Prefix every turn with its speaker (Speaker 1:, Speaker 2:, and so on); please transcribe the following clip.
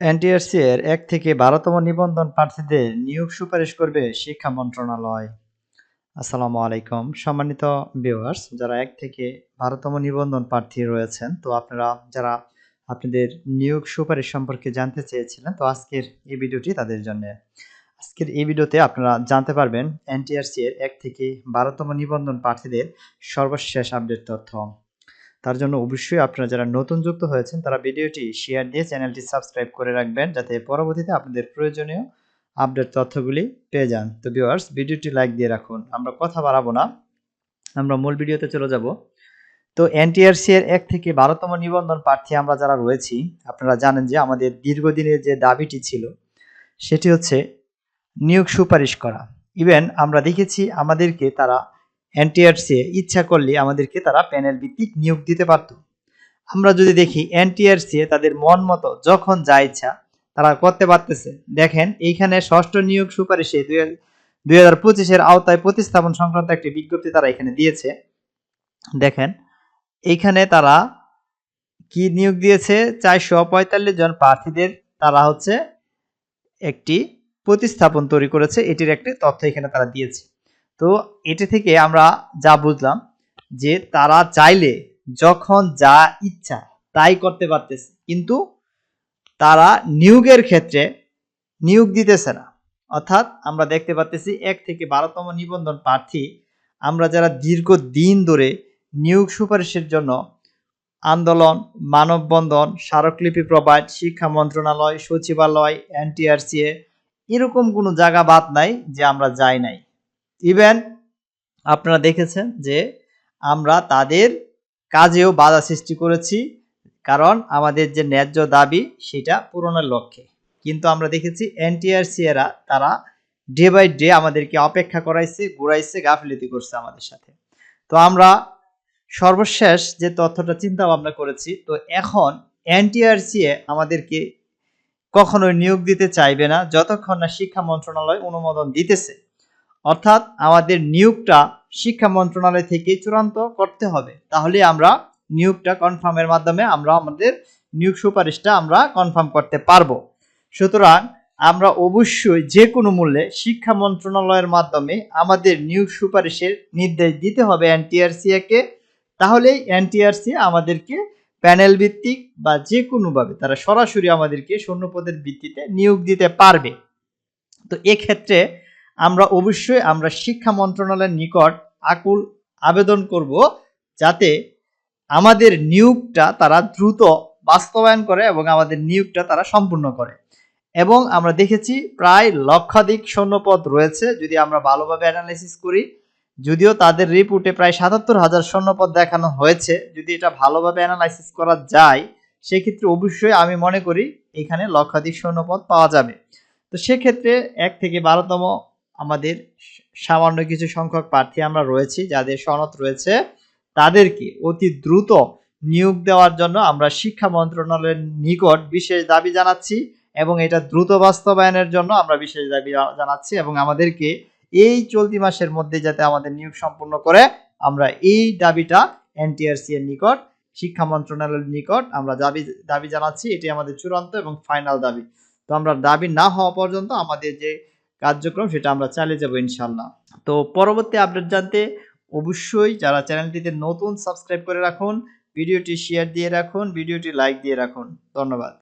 Speaker 1: NTRC এর ১ থেকে ১২তম নিবন্ধন প্রার্থীদের নিয়োগ সুপারিশ করবে শিক্ষা মন্ত্রণালয়। আসসালামু আলাইকুম সম্মানিত ভিউয়ার্স, যারা ১ থেকে ১২তম নিবন্ধন প্রার্থী রয়েছেন, তো আপনারা যারা আপনাদের নিয়োগ সুপারিশ সম্পর্কে জানতে চেয়েছিলেন, তো আজকের এই ভিডিওটি তাদের জন্যে। আজকের এই ভিডিওতে আপনারা জানতে পারবেন এনটিআরসি এর ১ থেকে ১২তম নিবন্ধন প্রার্থীদের সর্বশেষ আপডেট তথ্য। তার জন্য অবশ্যই আপনারা যারা নতুন যুক্ত হয়েছেন তারা ভিডিওটি শেয়ার দিয়ে চ্যানেলটি সাবস্ক্রাইব করে রাখবেন, যাতে পরবর্তীতে আপনাদের প্রয়োজনীয় আপডেট তথ্যগুলি পেয়ে যান। তো ভিউয়ার্স, ভিডিওটি লাইক দিয়ে রাখুন। আমরা কথা বাড়াবো না, আমরা মূল ভিডিওতে চলে যাব। তো এনটিআরসি এর ১ থেকে ১২তম নিবন্ধন প্রার্থী আমরা যারা রয়েছি, আপনারা জানেন যে আমাদের দীর্ঘদিনের যে দাবিটি ছিল সেটি হচ্ছে নিয়োগ সুপারিশ করা। ইভেন আমরা দেখেছি আমাদেরকে তারা এনটিআরসি ইচ্ছা করলে আমাদেরকে তারা প্যানেল ভিত্তিক নিয়োগ দিতে পারত। আমরা যদি দেখি এনটিআরসি তাদের মন মতো যখন যা ইচ্ছা তারা করতে পারতেছে। দেখেন এইখানে ষষ্ঠ নিয়োগ সুপারিশে 2025-এর আওতায় প্রতিস্থাপন সংক্রান্ত একটি বিজ্ঞপ্তি তারা এখানে দিয়েছে। দেখেন এইখানে তারা কি নিয়োগ দিয়েছে, 445 জন প্রার্থীদের তারা হচ্ছে একটি প্রতিস্থাপন তৈরি করেছে, এটির একটি তথ্য এখানে তারা দিয়েছে। তো এটি থেকে আমরা যা বুঝলাম যে তারা চাইলে যখন যা ইচ্ছা তাই করতে পারতেছে, কিন্তু তারা নিয়োগের ক্ষেত্রে নিয়োগ দিতেছে না। অর্থাৎ আমরা দেখতে পাচ্ছি ১ থেকে ১২তম নিবন্ধন প্রার্থী আমরা যারা দীর্ঘদিন ধরে নিয়োগ সুপারিশের জন্য আন্দোলন, মানববন্ধন, স্মারকলিপি প্রোভাইড, শিক্ষা মন্ত্রণালয়, সচিবালয়, এনটিআরসি এরকম কোনো জায়গা বাদ নাই যে আমরা যাই নাই। ইভেন আপনারা দেখেছেন যে আমরা তাদের কাজেও বাধা সৃষ্টি করেছি, কারণ আমাদের যে ন্যায্য দাবি সেটা পূরণের লক্ষ্যে। কিন্তু আমরা দেখেছি এনটিআরসি এরা তারা ডে বাই ডে আমাদেরকে অপেক্ষা করাইছে, ঘুরাইছে, গাফিলতি করছে আমাদের সাথে। তো আমরা সর্বশেষ যে তথ্যটা চিন্তা ভাবনা করেছি, তো এখন এনটিআরসি আমাদেরকে কখনোই নিয়োগ দিতে চাইবে না যতক্ষণ না শিক্ষা মন্ত্রণালয় অনুমোদন দিতেছে। অর্থাৎ আমাদের নিয়োগটা শিক্ষা মন্ত্রণালয় থেকে চূড়ান্ত করতে হবে, তাহলে আমরা নিয়োগটা কনফার্মের মাধ্যমে আমরা আমাদের নিয়োগ সুপারিশটা আমরা কনফার্ম করতে পারবো। সুতরাং আমরা অবশ্যই যে কোনো মূল্যে শিক্ষা মন্ত্রণালয়ের মাধ্যমে আমাদের নিয়োগ সুপারিশের নির্দেশ দিতে হবে এনটিআরসি কে, তাহলেই এনটিআরসি আমাদেরকে প্যানেল ভিত্তিক বা যে কোনোভাবে তারা সরাসরি আমাদেরকে শূন্যপদের ভিত্তিতে নিয়োগ দিতে পারবে। তো এক্ষেত্রে আমরা অবশ্যই আমরা শিক্ষা মন্ত্রণালয়ের নিকট আকুল আবেদন করব, যাতে আমাদের নিয়োগটা তারা দ্রুত বাস্তবায়ন করে এবং আমাদের নিয়োগটা তারা সম্পূর্ণ করে। এবং আমরা দেখেছি প্রায় লক্ষাধিক শূন্যপদ রয়েছে যদি আমরা ভালোভাবে অ্যানালাইসিস করি, যদিও তাদের রিপোর্টে প্রায় ৭৭,০০০ শূন্যপদ দেখানো হয়েছে। যদি এটা ভালোভাবে অ্যানালাইসিস করা যায় সেক্ষেত্রে অবশ্যই আমি মনে করি এখানে লক্ষাধিক শূন্যপদ পাওয়া যাবে। তো সেক্ষেত্রে ১ থেকে ১২তম আমাদের সামান্য কিছু সংখ্যক প্রার্থী আমরা রয়েছি যাদের সনদ রয়েছে, তাদেরকে অতি দ্রুত নিয়োগ দেওয়ার জন্য আমরা শিক্ষা মন্ত্রণালয়ের নিকট বিশেষ দাবি জানাচ্ছি এবং এটা দ্রুত বাস্তবায়নের জন্য আমরা বিশেষ দাবি জানাচ্ছি এবং আমাদেরকে এই চলতি মাসের মধ্যে যাতে আমাদের নিয়োগ সম্পূর্ণ করে, আমরা এই দাবিটা এনটিআরসি এর নিকট, শিক্ষা মন্ত্রণালয়ের নিকট আমরা দাবি জানাচ্ছি। এটি আমাদের চূড়ান্ত এবং ফাইনাল দাবি। তো আমরা দাবি না হওয়া পর্যন্ত আমাদের যে কার্যক্রম সেটা আমরা চালিয়ে যাব ইনশাল্লাহ। তো পরবর্তী আপডেট জানতে অবশ্যই যারা চ্যানেলটিতে নতুন সাবস্ক্রাইব করে রাখুন, ভিডিওটি শেয়ার দিয়ে রাখুন, ভিডিওটি লাইক দিয়ে রাখুন। ধন্যবাদ।